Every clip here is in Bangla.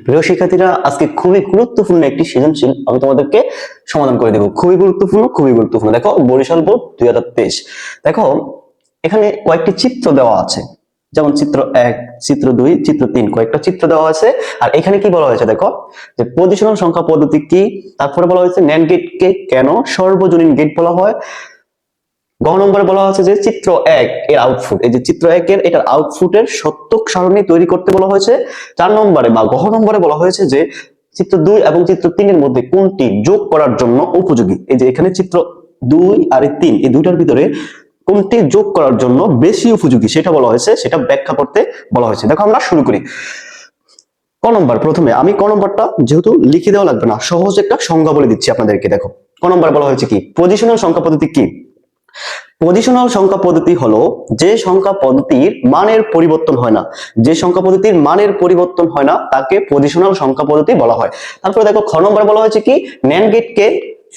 প্রিয় শিক্ষার্থীরা, আজকে খুবই গুরুত্বপূর্ণ একটি সৃজনশীল আমি তোমাদেরকে সমাধান করে দেব। খুবই গুরুত্বপূর্ণ। দেখো, বরিশাল বোর্ড 2023। দেখো, এখানে কয়েকটি চিত্র দেওয়া আছে, যেমন চিত্র 1, চিত্র 2, চিত্র 3, কয়েকটা চিত্র দেওয়া আছে। আর এখানে কি বলা হয়েছে দেখো, যে পজিশনাল সংখ্যা পদ্ধতি কি, তারপরে বলা হয়েছে ন্যান্ড গেটকে কেন সর্বজনীন গেট বলা হয়। গ নম্বরে বলা হয়েছে যে চিত্র 1 এর আউটপুট, এই যে চিত্র 1 এর এটার আউটপুটের সত্যক সারণী তৈরি করতে বলা হয়েছে। 4 নম্বরে বা গ নম্বরে বলা হয়েছে যে চিত্র 2 এবং চিত্র 3 এর মধ্যে কোনটি যোগ করার জন্য উপযোগী। এই যে এখানে চিত্র 2 আর 3, এই দুইটার ভিতরে কোনটি যোগ করার জন্য বেশি উপযোগী সেটা বলা হয়েছে, সেটা ব্যাখ্যা করতে বলা হয়েছে। দেখো, আমরা শুরু করি। ক নম্বর, প্রথমে আমি ক নম্বরটা যেহেতু লিখে দেওয়া লাগবে না, সহজ একটা সংজ্ঞা বলে দিচ্ছি আপনাদেরকে। দেখো, ক নম্বর বলা হয়েছে কি, পজিশনাল সংখ্যা পদ্ধতি কি। পজিশনাল সংখ্যা পদ্ধতি হলো যে সংখ্যা পদ্ধতির মানের পরিবর্তন হয় না, যে সংখ্যা পদ্ধতির মানের পরিবর্তন হয় না তাকে পজিশনাল সংখ্যা পদ্ধতি বলা হয়। তারপরে দেখো, খ নম্বরে বলা হয়েছে কি, ন্যান্ড গেটকে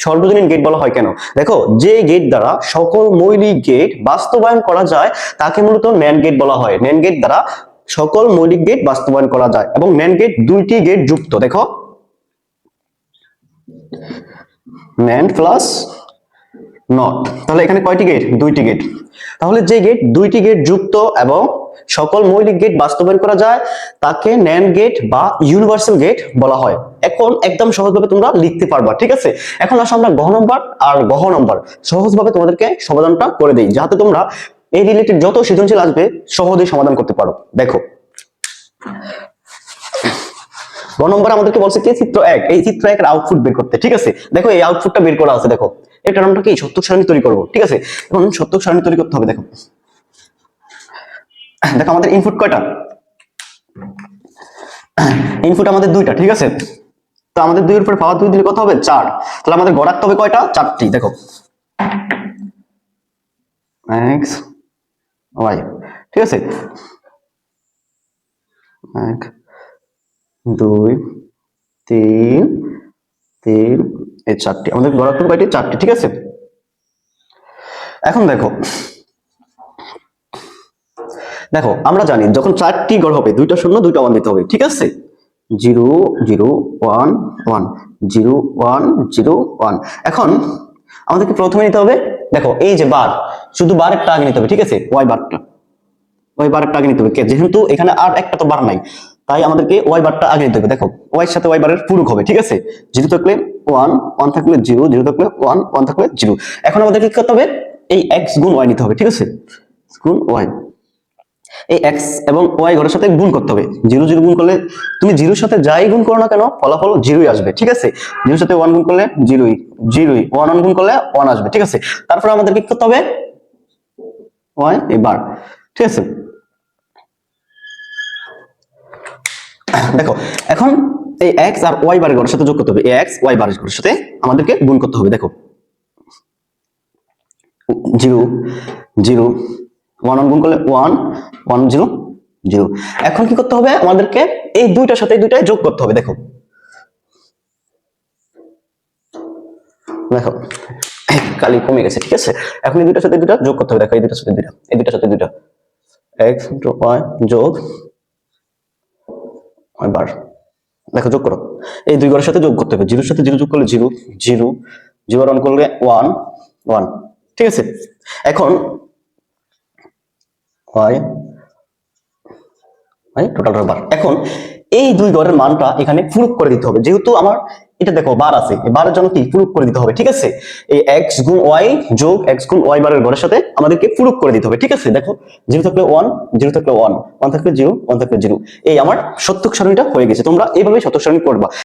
সর্বজনীন গেট বলা হয় কেন। দেখো, যে গেট দ্বারা সকল মৌলিক গেট বাস্তবায়ন করা যায় তাকে মূলত ন্যান্ড গেট বলা হয়। ন্যান্ড গেট দ্বারা সকল মৌলিক গেট বাস্তবায়ন করা যায় এবং ন্যান্ড গেট দুইটি গেট যুক্ত। দেখো, ন্যান্ড প্লাস নট, তাহলে এখানে কয়টি গেট, দুইটি গেট। তাহলে যে গেট দুইটি গেট যুক্ত এবং সকল মৌলিক গেট বাস্তবায়ন করা যায় তাকে ন্যান্ড গেট বা ইউনিভার্সাল গেট বলা হয়। এখন একদম সহজভাবে তোমরা লিখতে পারবা, ঠিক আছে। এখন আসো আমরা গ নম্বর আর গ নম্বর সহজভাবে তোমাদেরকে সমাধানটা করে দেই, যাতে তোমরা এই রিলেটেড যত সৃজনশীল আসবে সহজেই সমাধান করতে পারো। দেখো, গ নম্বরে আমাদেরকে বলছে কি, চিত্র 1, এই চিত্র 1 এর আউটপুট বের করতে। ঠিক আছে, দেখো এই আউটপুটটা বের করা আছে। দেখো, এটার নামটা কি, সত্যক সারণী তৈরি করব। ঠিক আছে, এখন সত্যক সারণী তৈরি করতে হবে। দেখো দেখো আমাদের ইনপুট কয়টা, ইনপুট আমাদের দুইটা। ঠিক আছে, তো আমাদের 2 এর উপরে পাওয়ার 2 দিলে কত হবে, 4। তাহলে আমাদের গড় রাখতে হবে কয়টা, 4টি। দেখো, x y, ঠিক আছে, 1 2 3 3, এই 4টি আমাদের গড় রাখতে হবে কয়টি, 4টি। ঠিক আছে, এখন দেখো দেখো আমরা জানি যখন 4টি গড় হবে, 2টা শূন্য 2টা 1 দিতে হবে। ঠিক আছে, 0 0 1 1 0 1 0 1। এখন আমাদেরকে প্রথমে নিতে হবে, দেখো এই যে বার, শুধু বারেরটা আগে নিতে হবে। ঠিক আছে, ওয়াই বারটা আগে নিতে হবে, যেহেতু এখানে আর একটা তো বার নাই, তাই আমাদেরকে ওয়াই বারটা আগে নিতে হবে। দেখো, ওয়াই এর সাথে ওয়াই বারের পূরক হবে। ঠিক আছে, 0 থাকলে 1 1 থাকলে 0 0 থাকলে 1 1 থাকলে 0। এখন আমাদেরকে কি করতে হবে, এই x গুণ y নিতে হবে। ঠিক আছে, গুণ y, এই x এবং y ঘরের সাথে গুণ করতে হবে। 0 0 গুণ করলে, তুমি 0 সাথে যাই গুণ করো না কেন ফলাফল 0ই আসবে। ঠিক আছে, 0 সাথে 1 গুণ করলে 0ই 1 1 গুণ করলে 1 আসবে। ঠিক আছে, তারপর আমাদের কি করতে হবে, y এই বার। ঠিক আছে, দেখো এখন এই x আর y বারের ঘরের সাথে যোগ করতে হবে, এই x y বারের ঘরের সাথে আমাদেরকে গুণ করতে হবে। দেখো, 0 0 1 1 গুণ করলে 1 1 0 0। এখন কি করতে হবে, আমাদেরকে এই দুইটার সাথে দুইটায় যোগ করতে হবে। দেখো দেখো কালি কমে গেছে। ঠিক আছে, এখন এই দুইটার সাথে দুইটা যোগ করতে হবে। দেখো, এই দুইটার সাথে দুইটা, এই দুইটার সাথে দুইটা, x y যোগ y বার। দেখো, যোগ করো, এই দুই ঘরের সাথে যোগ করতে হবে। 0 এর সাথে 0 যোগ করলে 0 0 0 আর 1 করলে 1 1। ঠিক আছে, এখন y টোটাল বার। এখন এই দুই ঘরের মানটা এখানে পূরক করে দিতে হবে, যেহেতু আমার এটা দেখো বার আছে, এই বারের জন্য কি পূরক করে দিতে হবে। ঠিক আছে, এই x গুণ y যোগ x গুণ y বারের ঘরের সাথে আমাদেরকে পূরক করে দিতে হবে। ঠিক আছে, দেখো 0 থাকলে 1 0 থাকলে 1 1 থাকলে 0 1 থাকলে 0, এই আমার সত্যক সারণীটা হয়ে গেছে। তোমরা এইভাবে সত্যক সারণী করবা।